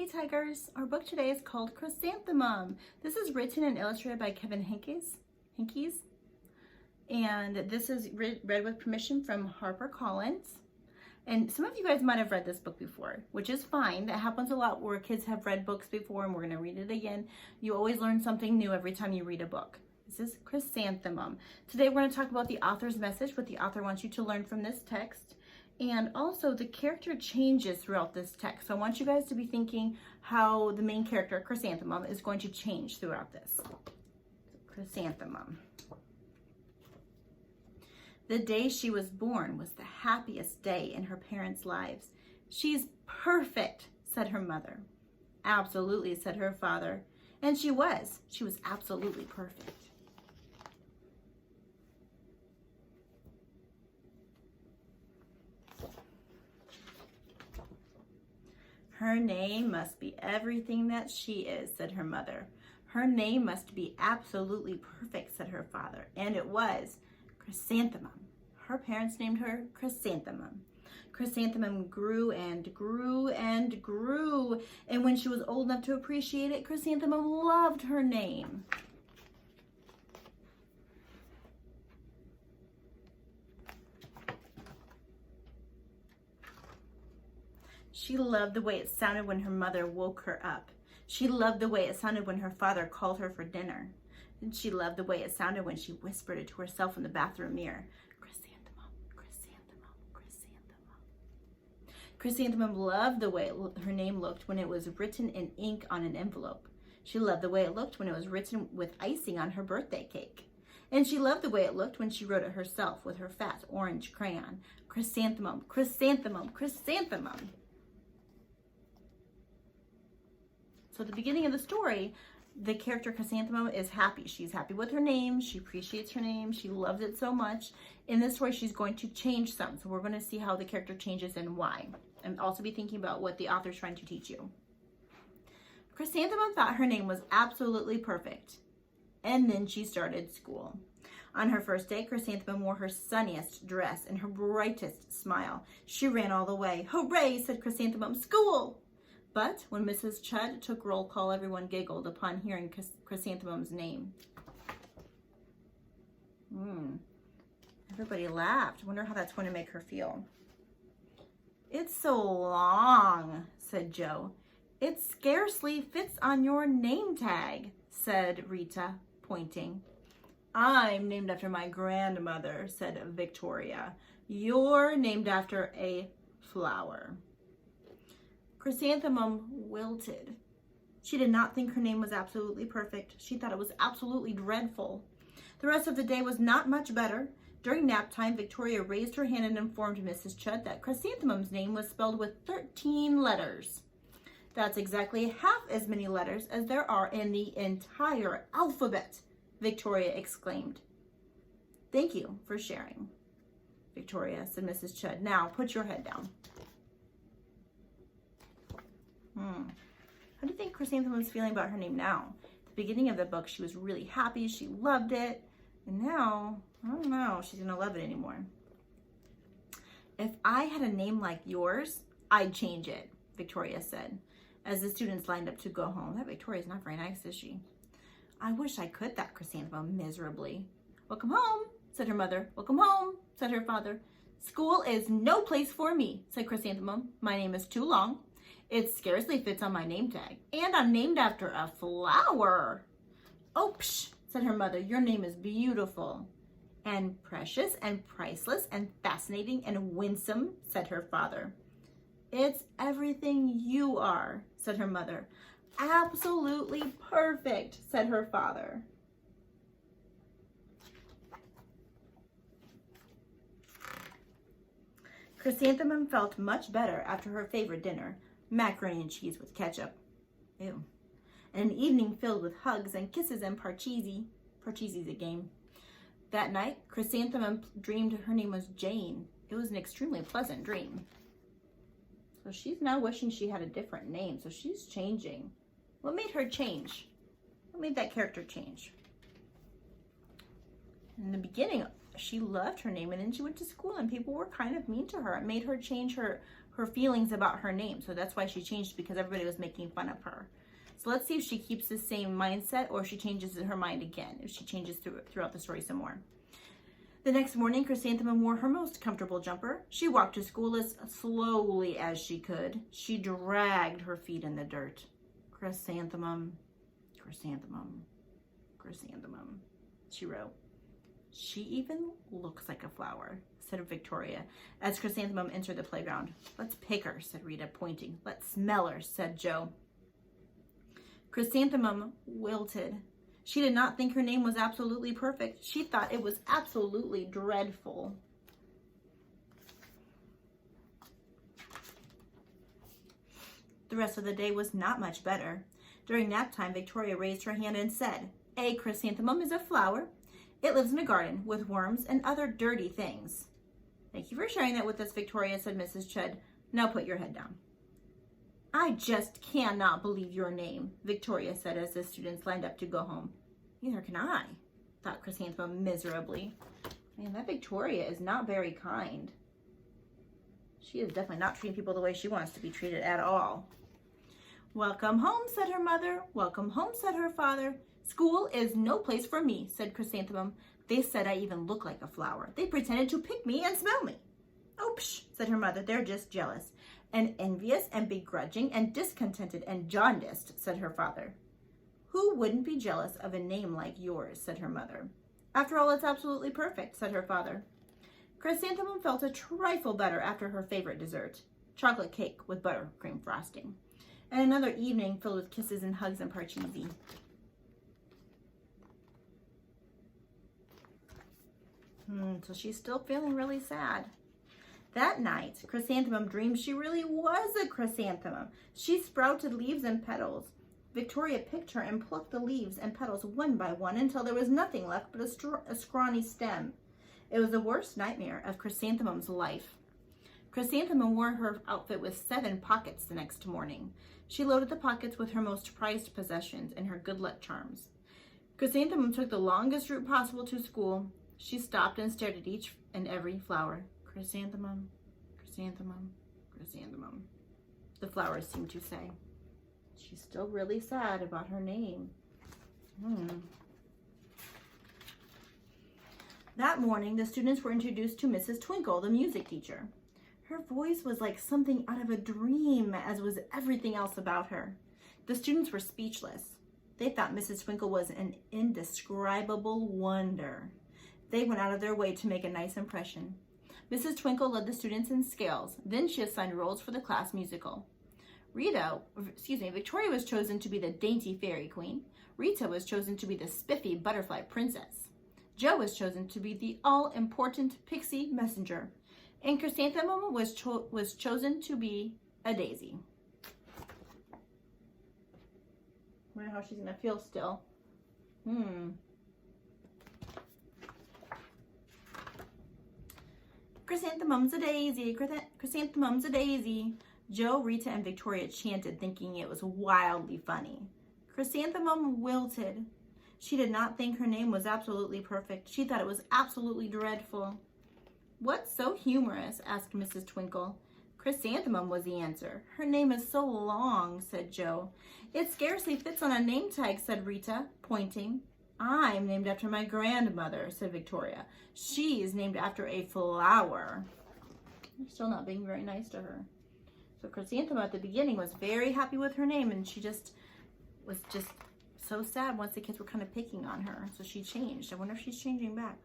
Hey Tigers! Our book today is called Chrysanthemum. This is written and illustrated by Kevin Henkes. And this is read with permission from Harper. And some of you guys might have read this book before, which is fine. That happens a lot where kids have read books before and we're going to read it again. You always learn something new every time you read a book. This is Chrysanthemum. Today we're going to talk about the author's message, what the author wants you to learn from this text. And also the character changes throughout this text. So I want you guys to be thinking how the main character, Chrysanthemum, is going to change throughout this. Chrysanthemum. The day she was born was the happiest day in her parents' lives. She's perfect, said her mother. Absolutely, said her father. And she was. She was absolutely perfect. Her name must be everything that she is, said her mother. Her name must be absolutely perfect, said her father. And it was. Chrysanthemum. Her parents named her Chrysanthemum. Chrysanthemum grew and grew and grew. And when she was old enough to appreciate it, Chrysanthemum loved her name. She loved the way it sounded when her mother woke her up. She loved the way it sounded when her father called her for dinner. And she loved the way it sounded when she whispered it to herself in the bathroom mirror. Chrysanthemum, chrysanthemum, chrysanthemum. Chrysanthemum loved the way her name looked when it was written in ink on an envelope. She loved the way it looked when it was written with icing on her birthday cake. And she loved the way it looked when she wrote it herself with her fat orange crayon. Chrysanthemum, chrysanthemum, chrysanthemum. So at the beginning of the story, the character Chrysanthemum is happy. She's happy with her name. She appreciates her name. She loves it so much. In this story, she's going to change some. So we're going to see how the character changes and why. And also be thinking about what the author's trying to teach you. Chrysanthemum thought her name was absolutely perfect. And then she started school. On her first day, Chrysanthemum wore her sunniest dress and her brightest smile. She ran all the way. Hooray, said Chrysanthemum, school! But when Mrs. Chud took roll call, everyone giggled upon hearing Chrysanthemum's name. Everybody laughed. Wonder how that's going to make her feel. It's so long, said Joe. It scarcely fits on your name tag, said Rita, pointing. I'm named after my grandmother, said Victoria. You're named after a flower. Chrysanthemum wilted. She did not think her name was absolutely perfect. She thought it was absolutely dreadful. The rest of the day was not much better. During nap time, Victoria raised her hand and informed Mrs. Chud that Chrysanthemum's name was spelled with 13 letters. That's exactly half as many letters as there are in the entire alphabet, Victoria exclaimed. Thank you for sharing, Victoria, said Mrs. Chud. Now put your head down. How do you think Chrysanthemum's feeling about her name now? At the beginning of the book, she was really happy. She loved it. And now, I don't know, she's going to love it anymore. If I had a name like yours, I'd change it, Victoria said, as the students lined up to go home. That Victoria's not very nice, is she? I wish I could, thought Chrysanthemum miserably. Welcome home, said her mother. Welcome home, said her father. School is no place for me, said Chrysanthemum. My name is too long. It scarcely fits on my name tag. And I'm named after a flower. Oh, psh, said her mother. Your name is beautiful. And precious and priceless and fascinating and winsome, said her father. It's everything you are, said her mother. Absolutely perfect, said her father. Chrysanthemum felt much better after her favorite dinner. Macaroni and cheese with ketchup. Ew. And an evening filled with hugs and kisses and parcheesi. Parcheesi's a game. That night, Chrysanthemum dreamed her name was Jane. It was an extremely pleasant dream. So she's now wishing she had a different name. So she's changing. What made her change? What made that character change? In the beginning, she loved her name, and then she went to school and people were kind of mean to her. It made her change her her feelings about her name. So that's why she changed, because everybody was making fun of her. So let's see if she keeps the same mindset or if she changes her mind again, if she changes throughout the story some more. The next morning, Chrysanthemum wore her most comfortable jumper. She walked to school as slowly as she could. She dragged her feet in the dirt. Chrysanthemum, Chrysanthemum, Chrysanthemum, she wrote. She even looks like a flower, said Victoria, as Chrysanthemum entered the playground. Let's pick her, said Rita, pointing. Let's smell her, said Joe. Chrysanthemum wilted. She did not think her name was absolutely perfect. She thought it was absolutely dreadful. The rest of the day was not much better. During nap time, Victoria raised her hand and said, "A chrysanthemum is a flower. It lives in a garden with worms and other dirty things." "Thank you for sharing that with us, Victoria," said Mrs. Chudd. "Now put your head down." "I just cannot believe your name," Victoria said as the students lined up to go home. "Neither can I," thought Chrysanthemum miserably. Man, that Victoria is not very kind. She is definitely not treating people the way she wants to be treated at all. "Welcome home," said her mother. "Welcome home," said her father. "School is no place for me," said Chrysanthemum. "They said I even look like a flower. They pretended to pick me and smell me." "Oh, psh," said her mother. "They're just jealous and envious and begrudging and discontented and jaundiced," said her father. "Who wouldn't be jealous of a name like yours?" said her mother. "After all, it's absolutely perfect," said her father. Chrysanthemum felt a trifle better after her favorite dessert, chocolate cake with buttercream frosting, and another evening filled with kisses and hugs and parcheesi. So she's still feeling really sad. That night, Chrysanthemum dreamed she really was a chrysanthemum. She sprouted leaves and petals. Victoria picked her and plucked the leaves and petals one by one until there was nothing left but a scrawny stem. It was the worst nightmare of Chrysanthemum's life. Chrysanthemum wore her outfit with 7 pockets the next morning. She loaded the pockets with her most prized possessions and her good luck charms. Chrysanthemum took the longest route possible to school. She stopped and stared at each and every flower. Chrysanthemum, chrysanthemum, chrysanthemum, the flowers seemed to say. She's still really sad about her name. That morning, the students were introduced to Mrs. Twinkle, the music teacher. Her voice was like something out of a dream, as was everything else about her. The students were speechless. They thought Mrs. Twinkle was an indescribable wonder. They went out of their way to make a nice impression. Mrs. Twinkle led the students in scales. Then she assigned roles for the class musical. Victoria was chosen to be the dainty fairy queen. Rita was chosen to be the spiffy butterfly princess. Joe was chosen to be the all-important pixie messenger. And Chrysanthemum was chosen to be a daisy. I wonder how she's going to feel still. Chrysanthemum's a daisy, chrysanthemum's a daisy. Joe, Rita, and Victoria chanted, thinking it was wildly funny. Chrysanthemum wilted. She did not think her name was absolutely perfect. She thought it was absolutely dreadful. "What's so humorous?" asked Mrs. Twinkle. "Chrysanthemum," was the answer. "Her name is so long," said Joe. "It scarcely fits on a name tag," said Rita, pointing. "I'm named after my grandmother," said Victoria. "She's named after a flower." They're still not being very nice to her. So Chrysanthemum at the beginning was very happy with her name, and she was so sad once the kids were kind of picking on her. So she changed. I wonder if she's changing back.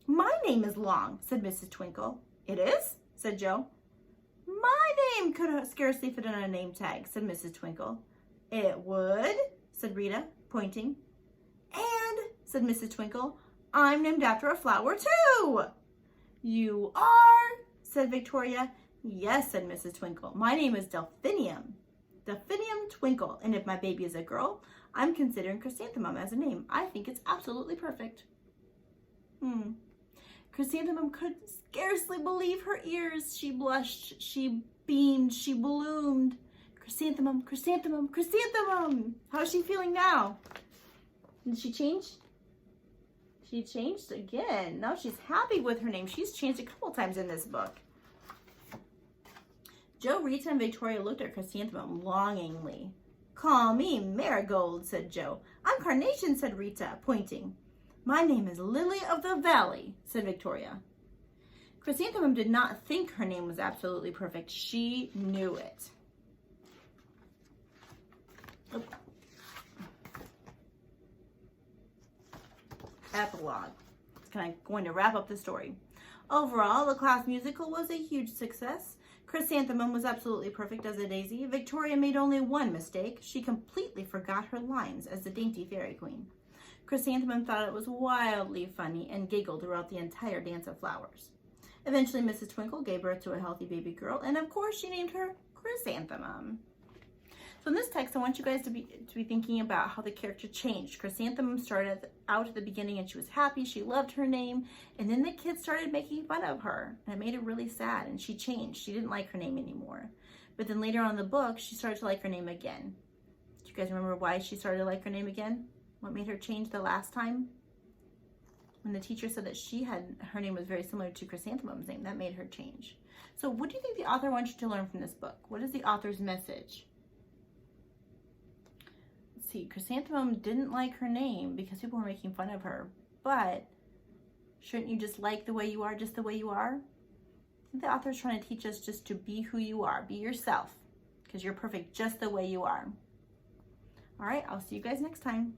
"My name is long," said Mrs. Twinkle. "It is?" said Joe. "My name could scarcely fit on a name tag," said Mrs. Twinkle. "It would," said Rita, pointing. "And," said Mrs. Twinkle, "I'm named after a flower too." "You are?" said Victoria. "Yes," said Mrs. Twinkle. "My name is Delphinium. Delphinium Twinkle. And if my baby is a girl, I'm considering Chrysanthemum as a name. I think it's absolutely perfect." Chrysanthemum could scarcely believe her ears. She blushed, she beamed, she bloomed. Chrysanthemum, chrysanthemum, chrysanthemum. How is she feeling now? Did she change? She changed again. Now she's happy with her name. She's changed a couple times in this book. Joe, Rita, and Victoria looked at Chrysanthemum longingly. "Call me Marigold," said Joe. "I'm Carnation," said Rita, pointing. "My name is Lily of the Valley," said Victoria. Chrysanthemum did not think her name was absolutely perfect. She knew it. Oh. Epilogue. It's going to wrap up the story. Overall, the class musical was a huge success. Chrysanthemum was absolutely perfect as a daisy. Victoria made only one mistake. She completely forgot her lines as the dainty fairy queen. Chrysanthemum thought it was wildly funny and giggled throughout the entire dance of flowers. Eventually, Mrs. Twinkle gave birth to a healthy baby girl, and of course, she named her Chrysanthemum. So in this text, I want you guys to be thinking about how the character changed. Chrysanthemum started out at the beginning and she was happy, she loved her name, and then the kids started making fun of her, and it made her really sad, and she changed. She didn't like her name anymore. But then later on in the book, she started to like her name again. Do you guys remember why she started to like her name again? What made her change the last time? When the teacher said that her name was very similar to Chrysanthemum's name, that made her change. So what do you think the author wants you to learn from this book? What is the author's message? Let's see, Chrysanthemum didn't like her name because people were making fun of her, but shouldn't you just like the way you are, just the way you are? I think the author's trying to teach us just to be who you are, be yourself, because you're perfect just the way you are. All right, I'll see you guys next time.